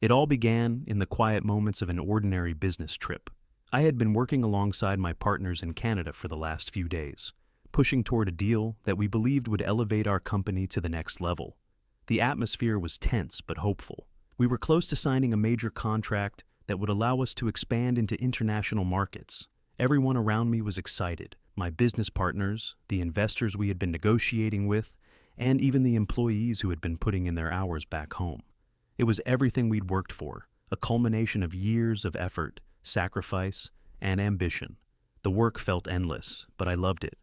It all began in the quiet moments of an ordinary business trip. I had been working alongside my partners in Canada for the last few days, pushing toward a deal that we believed would elevate our company to the next level. The atmosphere was tense but hopeful. We were close to signing a major contract that would allow us to expand into international markets. Everyone around me was excited: my business partners, the investors we had been negotiating with, and even the employees who had been putting in their hours back home. It was everything we'd worked for, a culmination of years of effort, sacrifice, and ambition. The work felt endless, but I loved it.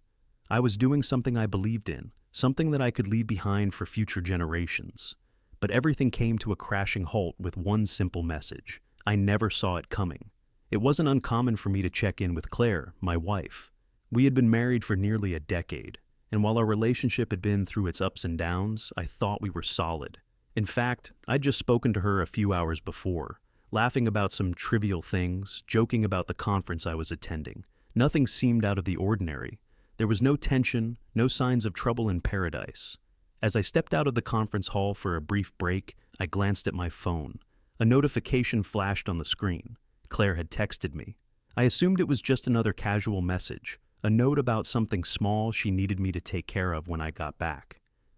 I was doing something I believed in, something that I could leave behind for future generations. But everything came to a crashing halt with one simple message. I never saw it coming. It wasn't uncommon for me to check in with Claire, my wife. We had been married for nearly a decade, and while our relationship had been through its ups and downs, I thought we were solid. In fact, I'd just spoken to her a few hours before, laughing about some trivial things, joking about the conference I was attending. Nothing seemed out of the ordinary. There was no tension, no signs of trouble in paradise. As I stepped out of the conference hall for a brief break, I glanced at my phone. A notification flashed on the screen. Claire had texted me. I assumed it was just another casual message, a note about something small she needed me to take care of when I got back.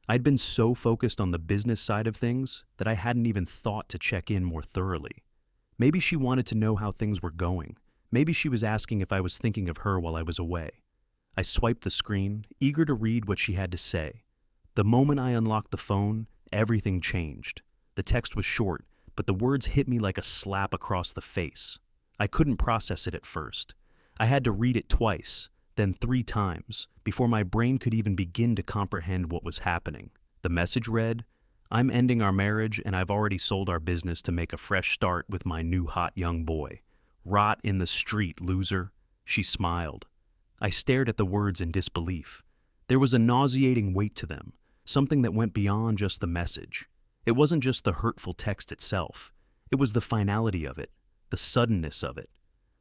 I'd been so focused on the business side of things that I hadn't even thought to check in more thoroughly. Maybe she wanted to know how things were going. Maybe she was asking if I was thinking of her while I was away. I swiped the screen, eager to read what she had to say. The moment I unlocked the phone, everything changed. The text was short, but the words hit me like a slap across the face. I couldn't process it at first. I had to read it twice, then 3 times, before my brain could even begin to comprehend what was happening. The message read, "I'm ending our marriage and I've already sold our business to make a fresh start with my new hot young boy. Rot in the street, loser." She smiled. I stared at the words in disbelief. There was a nauseating weight to them, something that went beyond just the message. It wasn't just the hurtful text itself. It was the finality of it, the suddenness of it.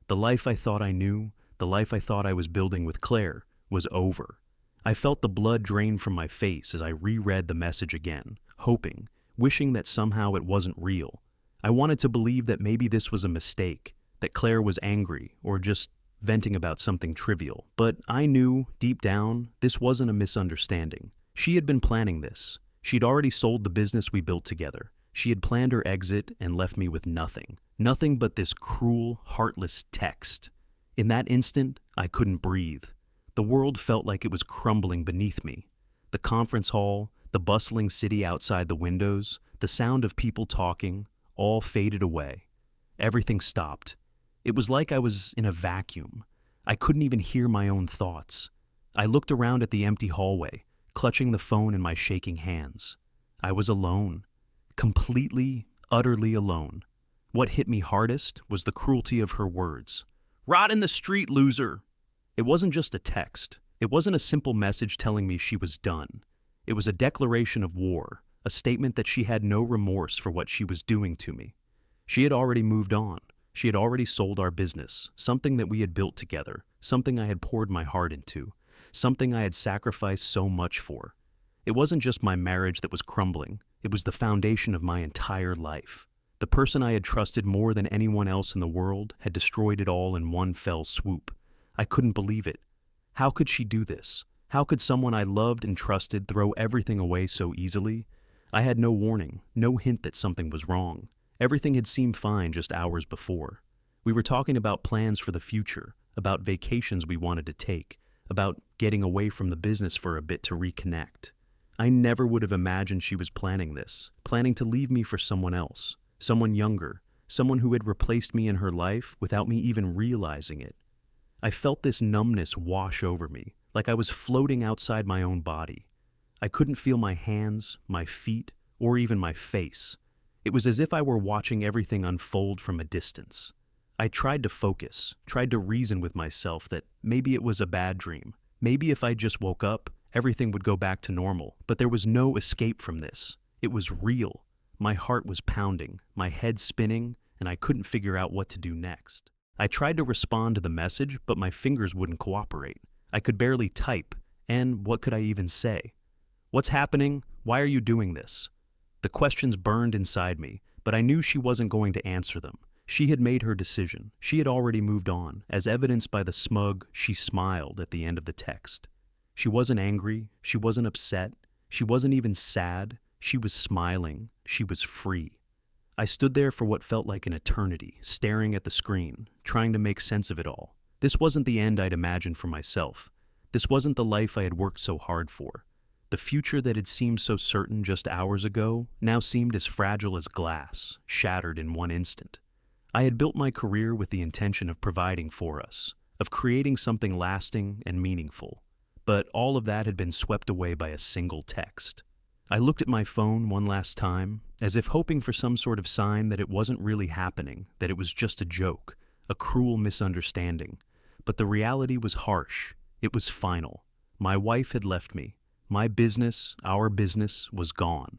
The life I thought I knew, the life I thought I was building with Claire, was over. I felt the blood drain from my face as I reread the message again, hoping, wishing that somehow it wasn't real. I wanted to believe that maybe this was a mistake, that Claire was angry or just venting about something trivial. But I knew, deep down, this wasn't a misunderstanding. She had been planning this. She'd already sold the business we built together. She had planned her exit and left me with nothing. Nothing but this cruel, heartless text. In that instant, I couldn't breathe. The world felt like it was crumbling beneath me. The conference hall, the bustling city outside the windows, the sound of people talking, all faded away. Everything stopped. It was like I was in a vacuum. I couldn't even hear my own thoughts. I looked around at the empty hallway, clutching the phone in my shaking hands. I was alone. Completely, utterly alone. What hit me hardest was the cruelty of her words. "Rot in the street, loser!" It wasn't just a text. It wasn't a simple message telling me she was done. It was a declaration of war, a statement that she had no remorse for what she was doing to me. She had already moved on. She had already sold our business, something that we had built together, something I had poured my heart into, something I had sacrificed so much for. It wasn't just my marriage that was crumbling. It was the foundation of my entire life. The person I had trusted more than anyone else in the world had destroyed it all in one fell swoop. I couldn't believe it. How could she do this? How could someone I loved and trusted throw everything away so easily? I had no warning, no hint that something was wrong. Everything had seemed fine just hours before. We were talking about plans for the future, about vacations we wanted to take, about getting away from the business for a bit to reconnect. I never would have imagined she was planning this, planning to leave me for someone else, someone younger, someone who had replaced me in her life without me even realizing it. I felt this numbness wash over me, like I was floating outside my own body. I couldn't feel my hands, my feet, or even my face. It was as if I were watching everything unfold from a distance. I tried to focus, tried to reason with myself that maybe it was a bad dream. Maybe if I just woke up, everything would go back to normal. But there was no escape from this. It was real. My heart was pounding, my head spinning, and I couldn't figure out what to do next. I tried to respond to the message, but my fingers wouldn't cooperate. I could barely type, and what could I even say? "What's happening? Why are you doing this?" The questions burned inside me, but I knew she wasn't going to answer them. She had made her decision. She had already moved on, as evidenced by the smug she smiled at the end of the text. She wasn't angry, she wasn't upset, she wasn't even sad, she was smiling, she was free. I stood there for what felt like an eternity, staring at the screen, trying to make sense of it all. This wasn't the end I'd imagined for myself. This wasn't the life I had worked so hard for. The future that had seemed so certain just hours ago now seemed as fragile as glass, shattered in one instant. I had built my career with the intention of providing for us, of creating something lasting and meaningful. But all of that had been swept away by a single text. I looked at my phone one last time, as if hoping for some sort of sign that it wasn't really happening, that it was just a joke, a cruel misunderstanding. But the reality was harsh. It was final. My wife had left me. My business, our business, was gone.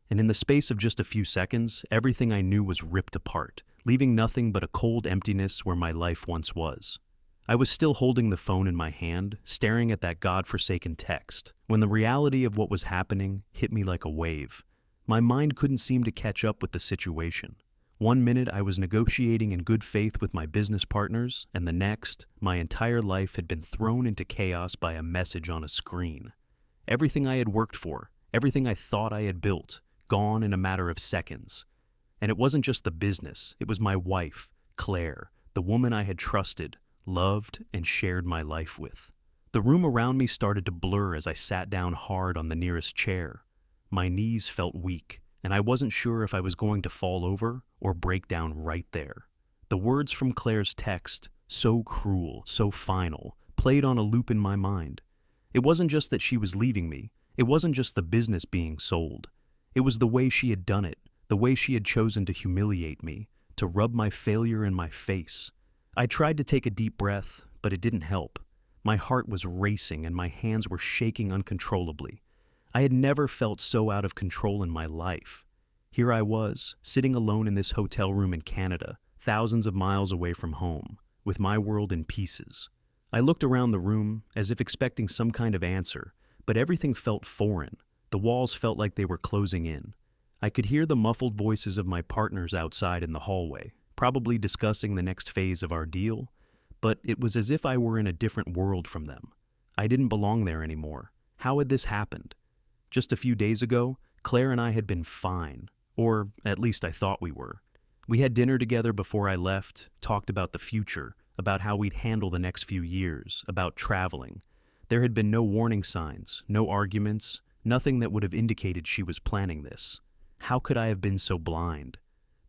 And in the space of just a few seconds, everything I knew was ripped apart, leaving nothing but a cold emptiness where my life once was. I was still holding the phone in my hand, staring at that godforsaken text, when the reality of what was happening hit me like a wave. My mind couldn't seem to catch up with the situation. One minute I was negotiating in good faith with my business partners, and the next, my entire life had been thrown into chaos by a message on a screen. Everything I had worked for, everything I thought I had built, gone in a matter of seconds. And it wasn't just the business, it was my wife, Claire, the woman I had trusted, loved, and shared my life with. The room around me started to blur as I sat down hard on the nearest chair. My knees felt weak, and I wasn't sure if I was going to fall over or break down right there. The words from Claire's text, so cruel, so final, played on a loop in my mind. It wasn't just that she was leaving me. It wasn't just the business being sold. It was the way she had done it, the way she had chosen to humiliate me, to rub my failure in my face. I tried to take a deep breath, but it didn't help. My heart was racing and my hands were shaking uncontrollably. I had never felt so out of control in my life. Here I was, sitting alone in this hotel room in Canada, thousands of miles away from home, with my world in pieces. I looked around the room as if expecting some kind of answer, but everything felt foreign. The walls felt like they were closing in. I could hear the muffled voices of my partners outside in the hallway, probably discussing the next phase of our deal, but it was as if I were in a different world from them. I didn't belong there anymore. How had this happened? Just a few days ago, Claire and I had been fine, or at least I thought we were. We had dinner together before I left, talked about the future, about how we'd handle the next few years, about traveling. There had been no warning signs, no arguments, nothing that would have indicated she was planning this. How could I have been so blind?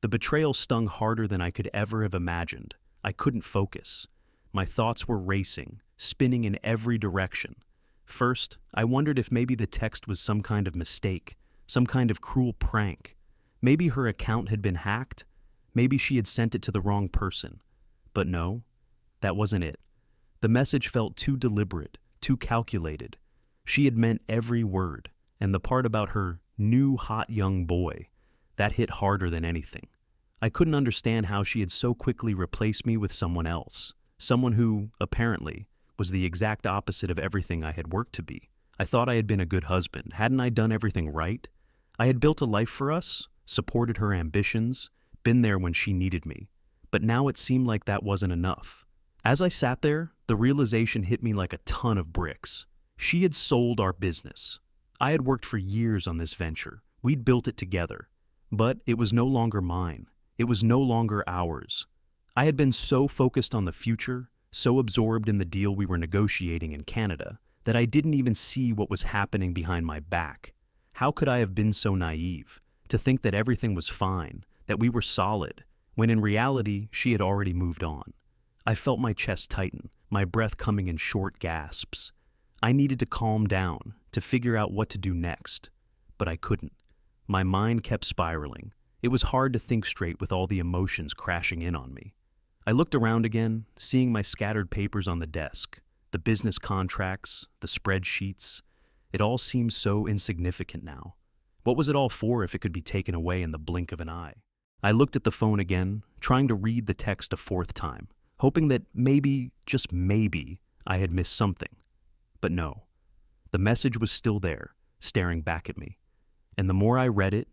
The betrayal stung harder than I could ever have imagined. I couldn't focus. My thoughts were racing, spinning in every direction. First, I wondered if maybe the text was some kind of mistake, some kind of cruel prank. Maybe her account had been hacked. Maybe she had sent it to the wrong person. But no, that wasn't it. The message felt too deliberate, too calculated. She had meant every word, and the part about her new hot young boy, that hit harder than anything. I couldn't understand how she had so quickly replaced me with someone else, someone who, apparently, was the exact opposite of everything I had worked to be. I thought I had been a good husband. Hadn't I done everything right? I had built a life for us, supported her ambitions, been there when she needed me. But now it seemed like that wasn't enough. As I sat there, the realization hit me like a ton of bricks. She had sold our business. I had worked for years on this venture. We'd built it together. But it was no longer mine. It was no longer ours. I had been so focused on the future, so absorbed in the deal we were negotiating in Canada, that I didn't even see what was happening behind my back. How could I have been so naive, to think that everything was fine, that we were solid, when in reality she had already moved on? I felt my chest tighten, my breath coming in short gasps. I needed to calm down, to figure out what to do next. But I couldn't. My mind kept spiraling. It was hard to think straight with all the emotions crashing in on me. I looked around again, seeing my scattered papers on the desk, the business contracts, the spreadsheets. It all seemed so insignificant now. What was it all for if it could be taken away in the blink of an eye? I looked at the phone again, trying to read the text a fourth time, hoping that maybe, just maybe, I had missed something. But no. The message was still there, staring back at me. And the more I read it,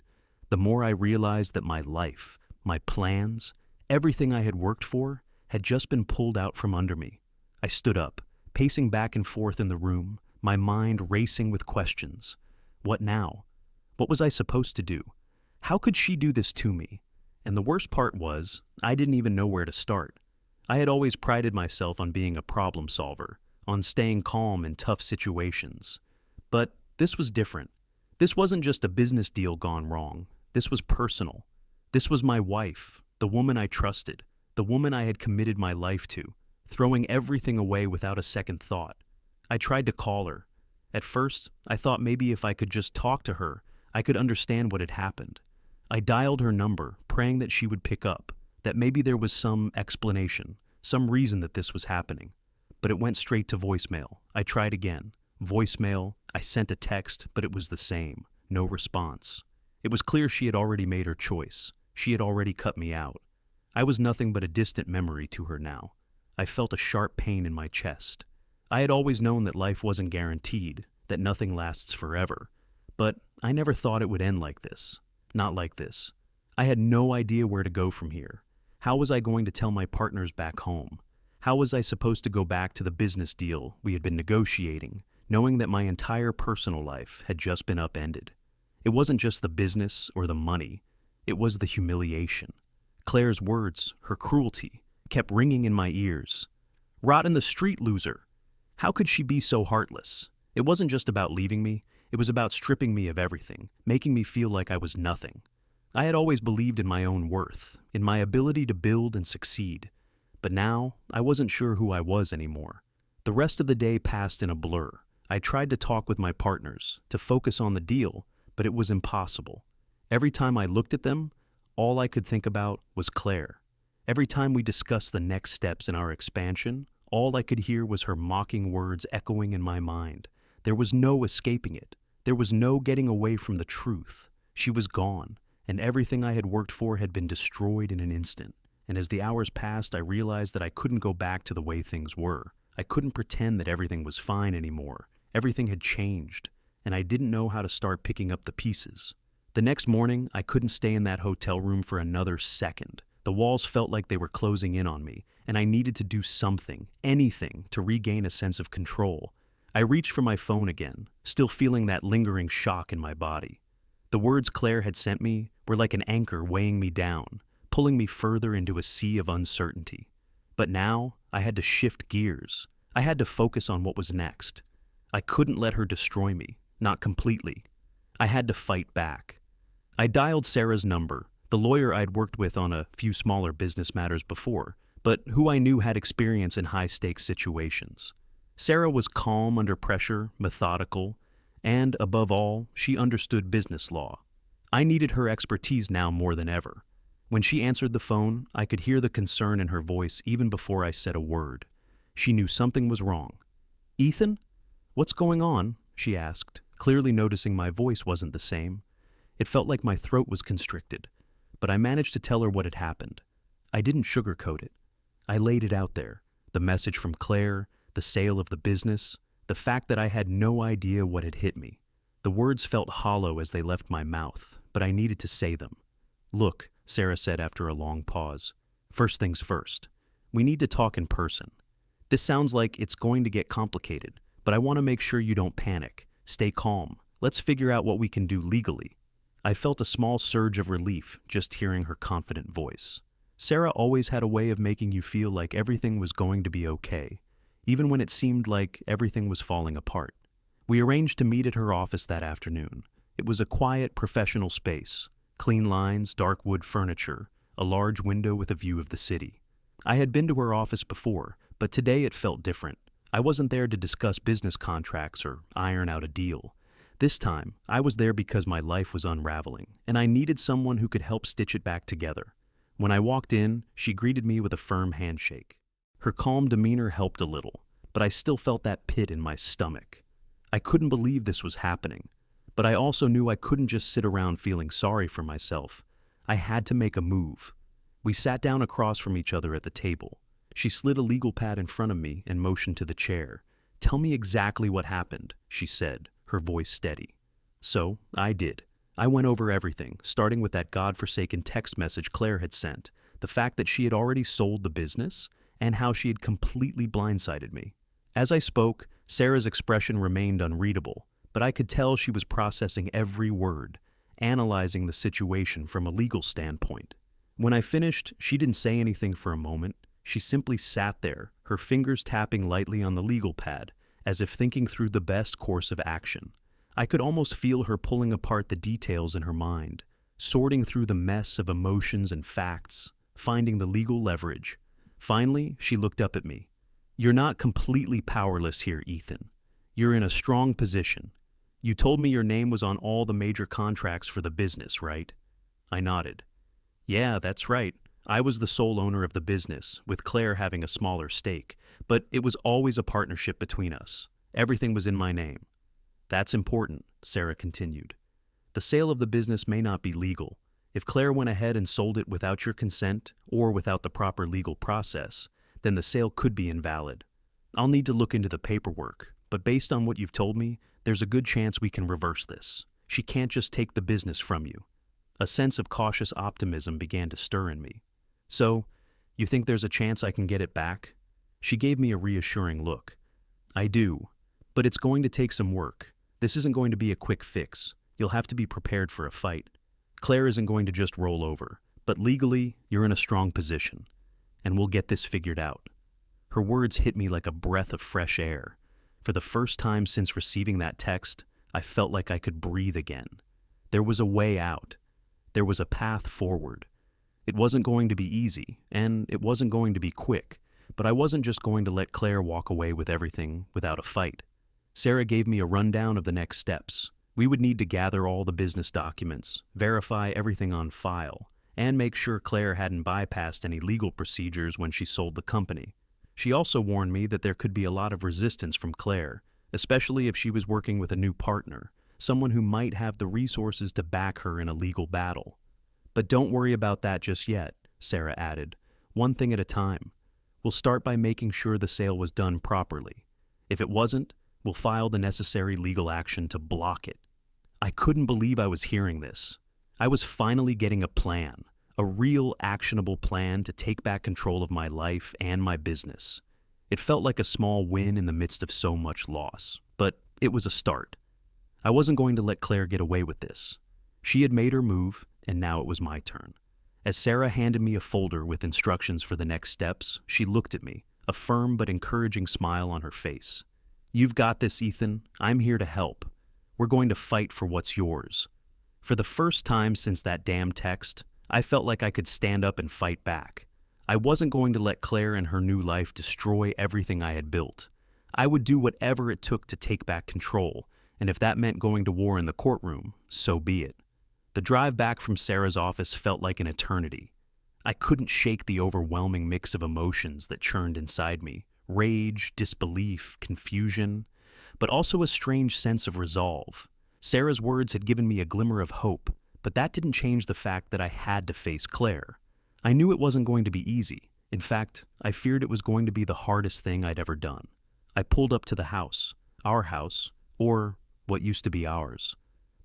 the more I realized that my life, my plans, everything I had worked for had just been pulled out from under me. I stood up, pacing back and forth in the room, my mind racing with questions. What now? What was I supposed to do? How could she do this to me? And the worst part was, I didn't even know where to start. I had always prided myself on being a problem solver, on staying calm in tough situations. But this was different. This wasn't just a business deal gone wrong. This was personal. This was my wife, the woman I trusted, the woman I had committed my life to, throwing everything away without a second thought. I tried to call her. At first, I thought maybe if I could just talk to her, I could understand what had happened. I dialed her number, praying that she would pick up, that maybe there was some explanation, some reason that this was happening. But it went straight to voicemail. I tried again. Voicemail, I sent a text, but it was the same. No response. It was clear she had already made her choice. She had already cut me out. I was nothing but a distant memory to her now. I felt a sharp pain in my chest. I had always known that life wasn't guaranteed, that nothing lasts forever. But I never thought it would end like this. Not like this. I had no idea where to go from here. How was I going to tell my partners back home? How was I supposed to go back to the business deal we had been negotiating, knowing that my entire personal life had just been upended? It wasn't just the business or the money. It was the humiliation. Claire's words, her cruelty, kept ringing in my ears. Rot in the street, loser. How could she be so heartless? It wasn't just about leaving me. It was about stripping me of everything, making me feel like I was nothing. I had always believed in my own worth, in my ability to build and succeed. But now, I wasn't sure who I was anymore. The rest of the day passed in a blur. I tried to talk with my partners, to focus on the deal, but it was impossible. Every time I looked at them, all I could think about was Claire. Every time we discussed the next steps in our expansion, all I could hear was her mocking words echoing in my mind. There was no escaping it. There was no getting away from the truth. She was gone, and everything I had worked for had been destroyed in an instant. And as the hours passed, I realized that I couldn't go back to the way things were. I couldn't pretend that everything was fine anymore. Everything had changed, and I didn't know how to start picking up the pieces. The next morning, I couldn't stay in that hotel room for another second. The walls felt like they were closing in on me, and I needed to do something, anything, to regain a sense of control. I reached for my phone again, still feeling that lingering shock in my body. The words Claire had sent me were like an anchor weighing me down, pulling me further into a sea of uncertainty. But now, I had to shift gears. I had to focus on what was next. I couldn't let her destroy me, not completely. I had to fight back. I dialed Sarah's number, the lawyer I'd worked with on a few smaller business matters before, but who I knew had experience in high-stakes situations. Sarah was calm under pressure, methodical, and, above all, she understood business law. I needed her expertise now more than ever. When she answered the phone, I could hear the concern in her voice even before I said a word. She knew something was wrong. "Ethan? What's going on?" she asked, clearly noticing my voice wasn't the same. It felt like my throat was constricted, but I managed to tell her what had happened. I didn't sugarcoat it. I laid it out there, the message from Claire, the sale of the business, the fact that I had no idea what had hit me. The words felt hollow as they left my mouth, but I needed to say them. "Look," Sarah said after a long pause, "first things first. We need to talk in person. This sounds like it's going to get complicated, but I want to make sure you don't panic. Stay calm. Let's figure out what we can do legally." I felt a small surge of relief just hearing her confident voice. Sarah always had a way of making you feel like everything was going to be okay, even when it seemed like everything was falling apart. We arranged to meet at her office that afternoon. It was a quiet, professional space. Clean lines, dark wood furniture, a large window with a view of the city. I had been to her office before, but today it felt different. I wasn't there to discuss business contracts or iron out a deal. This time, I was there because my life was unraveling, and I needed someone who could help stitch it back together. When I walked in, she greeted me with a firm handshake. Her calm demeanor helped a little, but I still felt that pit in my stomach. I couldn't believe this was happening, but I also knew I couldn't just sit around feeling sorry for myself. I had to make a move. We sat down across from each other at the table. She slid a legal pad in front of me and motioned to the chair. "Tell me exactly what happened," she said, her voice steady. So I did. I went over everything, starting with that godforsaken text message Claire had sent, the fact that she had already sold the business, and how she had completely blindsided me. As I spoke, Sarah's expression remained unreadable, but I could tell she was processing every word, analyzing the situation from a legal standpoint. When I finished, she didn't say anything for a moment. She simply sat there, her fingers tapping lightly on the legal pad, as if thinking through the best course of action. I could almost feel her pulling apart the details in her mind, sorting through the mess of emotions and facts, finding the legal leverage. Finally, she looked up at me. "You're not completely powerless here, Ethan. You're in a strong position. You told me your name was on all the major contracts for the business, right?" I nodded. "Yeah, that's right. I was the sole owner of the business, with Claire having a smaller stake, but it was always a partnership between us. Everything was in my name." "That's important," Sarah continued. "The sale of the business may not be legal. If Claire went ahead and sold it without your consent or without the proper legal process, then the sale could be invalid. I'll need to look into the paperwork, but based on what you've told me, there's a good chance we can reverse this. She can't just take the business from you." A sense of cautious optimism began to stir in me. "So, you think there's a chance I can get it back?" She gave me a reassuring look. "I do, but it's going to take some work. This isn't going to be a quick fix. You'll have to be prepared for a fight. Claire isn't going to just roll over, but legally, you're in a strong position, and we'll get this figured out." Her words hit me like a breath of fresh air. For the first time since receiving that text, I felt like I could breathe again. There was a way out. There was a path forward. It wasn't going to be easy, and it wasn't going to be quick, but I wasn't just going to let Claire walk away with everything without a fight. Sarah gave me a rundown of the next steps. We would need to gather all the business documents, verify everything on file, and make sure Claire hadn't bypassed any legal procedures when she sold the company. She also warned me that there could be a lot of resistance from Claire, especially if she was working with a new partner, someone who might have the resources to back her in a legal battle. "But don't worry about that just yet," Sarah added. "One thing at a time. We'll start by making sure the sale was done properly. If it wasn't, we'll file the necessary legal action to block it." I couldn't believe I was hearing this. I was finally getting a plan, a real actionable plan to take back control of my life and my business. It felt like a small win in the midst of so much loss, but it was a start. I wasn't going to let Claire get away with this. She had made her move, and now it was my turn. As Sarah handed me a folder with instructions for the next steps, she looked at me, a firm but encouraging smile on her face. "You've got this, Ethan. I'm here to help. We're going to fight for what's yours." For the first time since that damn text, I felt like I could stand up and fight back. I wasn't going to let Claire and her new life destroy everything I had built. I would do whatever it took to take back control, and if that meant going to war in the courtroom, so be it. The drive back from Sarah's office felt like an eternity. I couldn't shake the overwhelming mix of emotions that churned inside me: rage, disbelief, confusion, but also a strange sense of resolve. Sarah's words had given me a glimmer of hope, but that didn't change the fact that I had to face Claire. I knew it wasn't going to be easy. In fact, I feared it was going to be the hardest thing I'd ever done. I pulled up to the house, our house, or what used to be ours.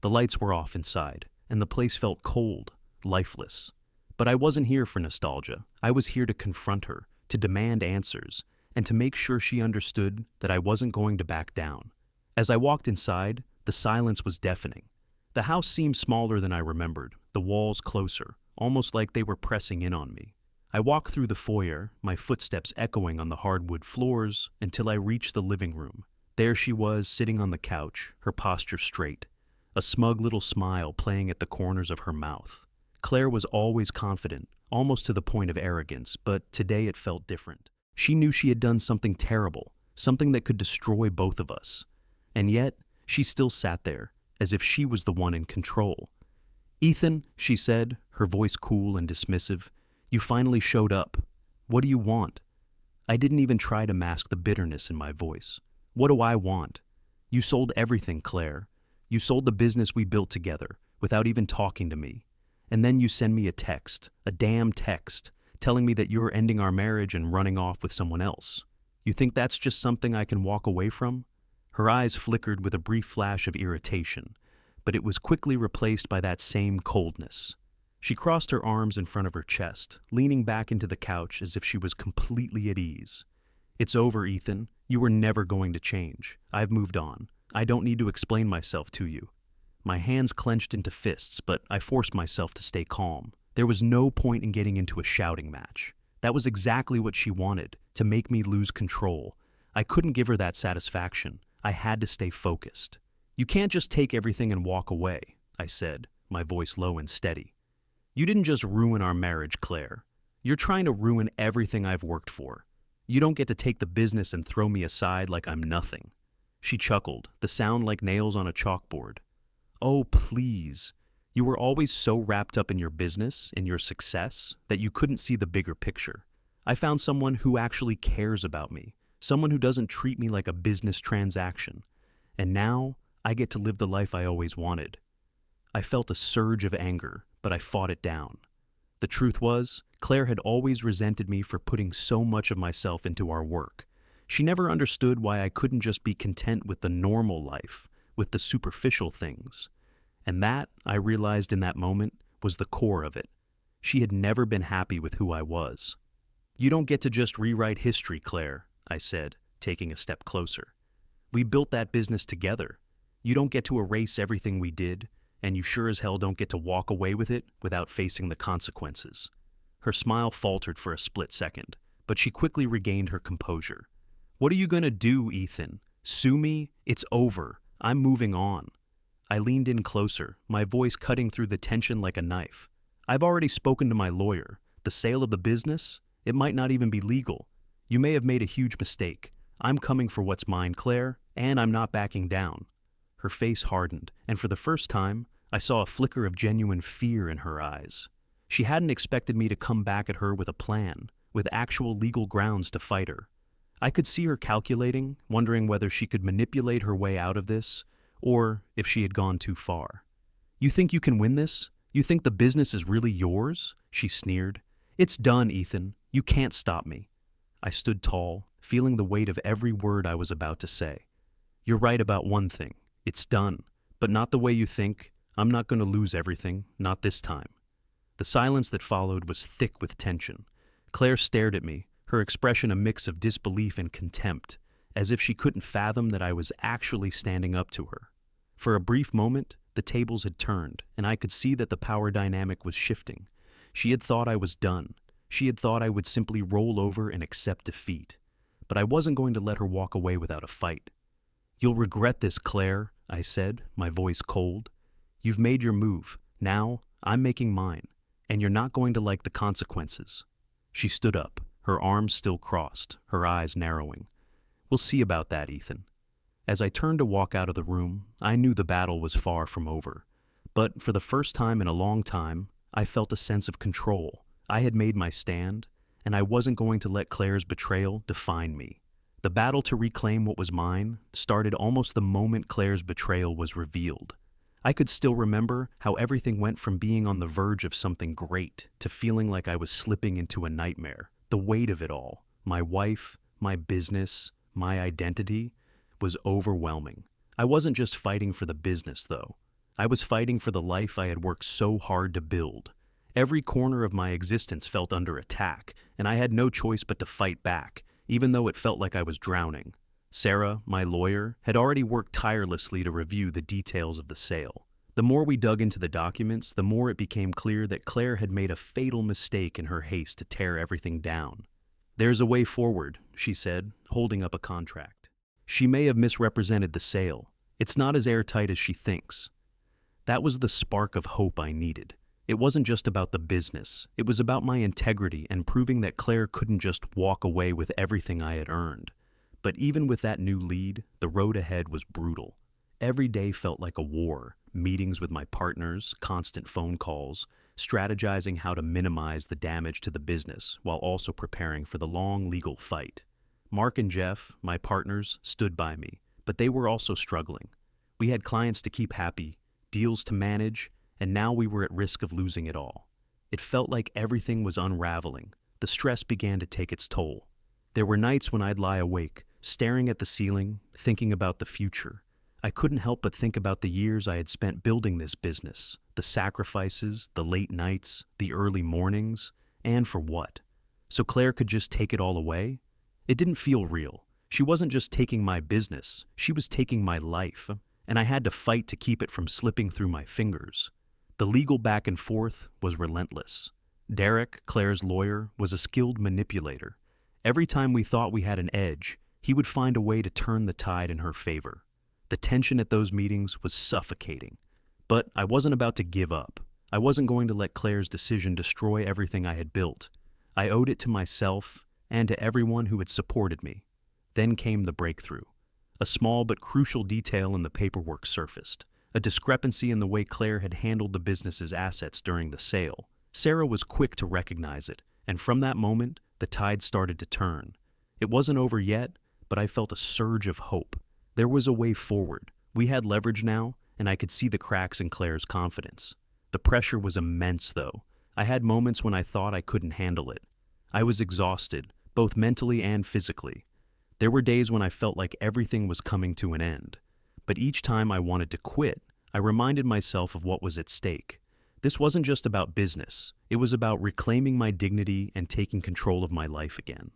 The lights were off inside, and the place felt cold, lifeless. But I wasn't here for nostalgia. I was here to confront her, to demand answers, and to make sure she understood that I wasn't going to back down. As I walked inside, the silence was deafening. The house seemed smaller than I remembered, the walls closer, almost like they were pressing in on me. I walked through the foyer, my footsteps echoing on the hardwood floors, until I reached the living room. There she was, sitting on the couch, her posture straight, a smug little smile playing at the corners of her mouth. Claire was always confident, almost to the point of arrogance, but today it felt different. She knew she had done something terrible, something that could destroy both of us. And yet, she still sat there, as if she was the one in control. "Ethan," she said, her voice cool and dismissive, "you finally showed up. What do you want?" I didn't even try to mask the bitterness in my voice. "What do I want? You sold everything, Claire. You sold the business we built together, without even talking to me. And then you send me a text, a damn text, telling me that you're ending our marriage and running off with someone else. You think that's just something I can walk away from?" Her eyes flickered with a brief flash of irritation, but it was quickly replaced by that same coldness. She crossed her arms in front of her chest, leaning back into the couch as if she was completely at ease. "It's over, Ethan. You were never going to change. I've moved on. I don't need to explain myself to you." My hands clenched into fists, but I forced myself to stay calm. There was no point in getting into a shouting match. That was exactly what she wanted, to make me lose control. I couldn't give her that satisfaction. I had to stay focused. "You can't just take everything and walk away," I said, my voice low and steady. "You didn't just ruin our marriage, Claire. You're trying to ruin everything I've worked for. You don't get to take the business and throw me aside like I'm nothing." She chuckled, the sound like nails on a chalkboard. "Oh, please. You were always so wrapped up in your business, in your success, that you couldn't see the bigger picture. I found someone who actually cares about me, someone who doesn't treat me like a business transaction. And now I get to live the life I always wanted." I felt a surge of anger, but I fought it down. The truth was, Claire had always resented me for putting so much of myself into our work. She never understood why I couldn't just be content with the normal life, with the superficial things. And that, I realized in that moment, was the core of it. She had never been happy with who I was. "You don't get to just rewrite history, Claire," I said, taking a step closer. "We built that business together. You don't get to erase everything we did, and you sure as hell don't get to walk away with it without facing the consequences." Her smile faltered for a split second, but she quickly regained her composure. "What are you going to do, Ethan? Sue me? It's over. I'm moving on." I leaned in closer, my voice cutting through the tension like a knife. "I've already spoken to my lawyer. The sale of the business? It might not even be legal. You may have made a huge mistake. I'm coming for what's mine, Claire, and I'm not backing down." Her face hardened, and for the first time, I saw a flicker of genuine fear in her eyes. She hadn't expected me to come back at her with a plan, with actual legal grounds to fight her. I could see her calculating, wondering whether she could manipulate her way out of this, or if she had gone too far. "You think you can win this? You think the business is really yours?" she sneered. "It's done, Ethan. You can't stop me." I stood tall, feeling the weight of every word I was about to say. "You're right about one thing. It's done, but not the way you think. I'm not going to lose everything, not this time." The silence that followed was thick with tension. Claire stared at me, her expression a mix of disbelief and contempt, as if she couldn't fathom that I was actually standing up to her. For a brief moment, the tables had turned, and I could see that the power dynamic was shifting. She had thought I was done. She had thought I would simply roll over and accept defeat. But I wasn't going to let her walk away without a fight. "You'll regret this, Claire," I said, my voice cold. "You've made your move. Now, I'm making mine, and you're not going to like the consequences." She stood up, her arms still crossed, her eyes narrowing. "We'll see about that, Ethan." As I turned to walk out of the room, I knew the battle was far from over. But for the first time in a long time, I felt a sense of control. I had made my stand, and I wasn't going to let Claire's betrayal define me. The battle to reclaim what was mine started almost the moment Claire's betrayal was revealed. I could still remember how everything went from being on the verge of something great to feeling like I was slipping into a nightmare. The weight of it all, my wife, my business, my identity, was overwhelming. I wasn't just fighting for the business, though. I was fighting for the life I had worked so hard to build. Every corner of my existence felt under attack, and I had no choice but to fight back, even though it felt like I was drowning. Sarah, my lawyer, had already worked tirelessly to review the details of the sale. The more we dug into the documents, the more it became clear that Claire had made a fatal mistake in her haste to tear everything down. "There's a way forward," she said, holding up a contract. "She may have misrepresented the sale. It's not as airtight as she thinks." That was the spark of hope I needed. It wasn't just about the business. It was about my integrity and proving that Claire couldn't just walk away with everything I had earned. But even with that new lead, the road ahead was brutal. Every day felt like a war. Meetings with my partners, constant phone calls, strategizing how to minimize the damage to the business while also preparing for the long legal fight. Mark and Jeff, my partners, stood by me, but they were also struggling. We had clients to keep happy, deals to manage, and now we were at risk of losing it all. It felt like everything was unraveling. The stress began to take its toll. There were nights when I'd lie awake, staring at the ceiling, thinking about the future. I couldn't help but think about the years I had spent building this business, the sacrifices, the late nights, the early mornings, and for what? So Claire could just take it all away? It didn't feel real. She wasn't just taking my business, she was taking my life, and I had to fight to keep it from slipping through my fingers. The legal back and forth was relentless. Derek, Claire's lawyer, was a skilled manipulator. Every time we thought we had an edge, he would find a way to turn the tide in her favor. The tension at those meetings was suffocating. But I wasn't about to give up. I wasn't going to let Claire's decision destroy everything I had built. I owed it to myself and to everyone who had supported me. Then came the breakthrough. A small but crucial detail in the paperwork surfaced, a discrepancy in the way Claire had handled the business's assets during the sale. Sarah was quick to recognize it, and from that moment, the tide started to turn. It wasn't over yet, but I felt a surge of hope. There was a way forward. We had leverage now, and I could see the cracks in Claire's confidence. The pressure was immense, though. I had moments when I thought I couldn't handle it. I was exhausted, both mentally and physically. There were days when I felt like everything was coming to an end. But each time I wanted to quit, I reminded myself of what was at stake. This wasn't just about business. It was about reclaiming my dignity and taking control of my life again.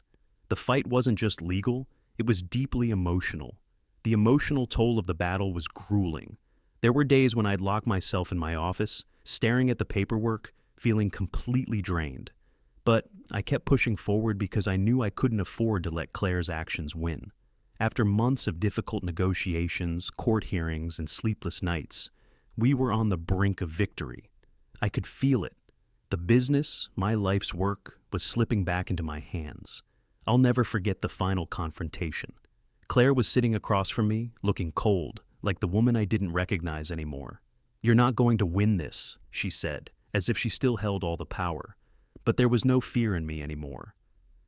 The fight wasn't just legal, it was deeply emotional. The emotional toll of the battle was grueling. There were days when I'd lock myself in my office, staring at the paperwork, feeling completely drained. But I kept pushing forward because I knew I couldn't afford to let Claire's actions win. After months of difficult negotiations, court hearings, and sleepless nights, we were on the brink of victory. I could feel it. The business, my life's work, was slipping back into my hands. I'll never forget the final confrontation. Claire was sitting across from me, looking cold, like the woman I didn't recognize anymore. "You're not going to win this," she said, as if she still held all the power. But there was no fear in me anymore.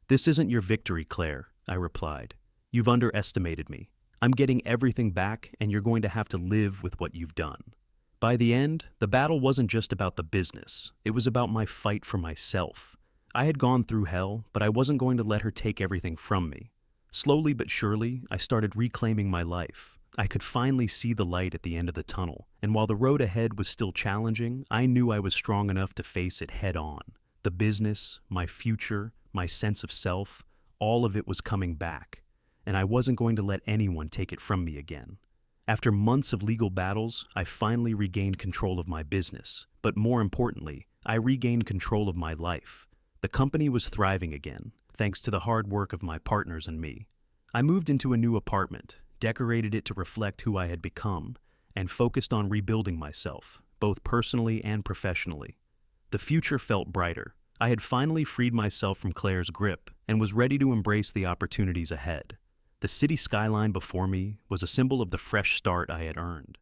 "This isn't your victory, Claire," I replied. "You've underestimated me. I'm getting everything back, and you're going to have to live with what you've done." By the end, the battle wasn't just about the business. It was about my fight for myself. I had gone through hell, but I wasn't going to let her take everything from me. Slowly but surely, I started reclaiming my life. I could finally see the light at the end of the tunnel, and while the road ahead was still challenging, I knew I was strong enough to face it head on. The business, my future, my sense of self, all of it was coming back, and I wasn't going to let anyone take it from me again. After months of legal battles, I finally regained control of my business, but more importantly, I regained control of my life. The company was thriving again, thanks to the hard work of my partners and me. I moved into a new apartment, decorated it to reflect who I had become, and focused on rebuilding myself, both personally and professionally. The future felt brighter. I had finally freed myself from Claire's grip and was ready to embrace the opportunities ahead. The city skyline before me was a symbol of the fresh start I had earned.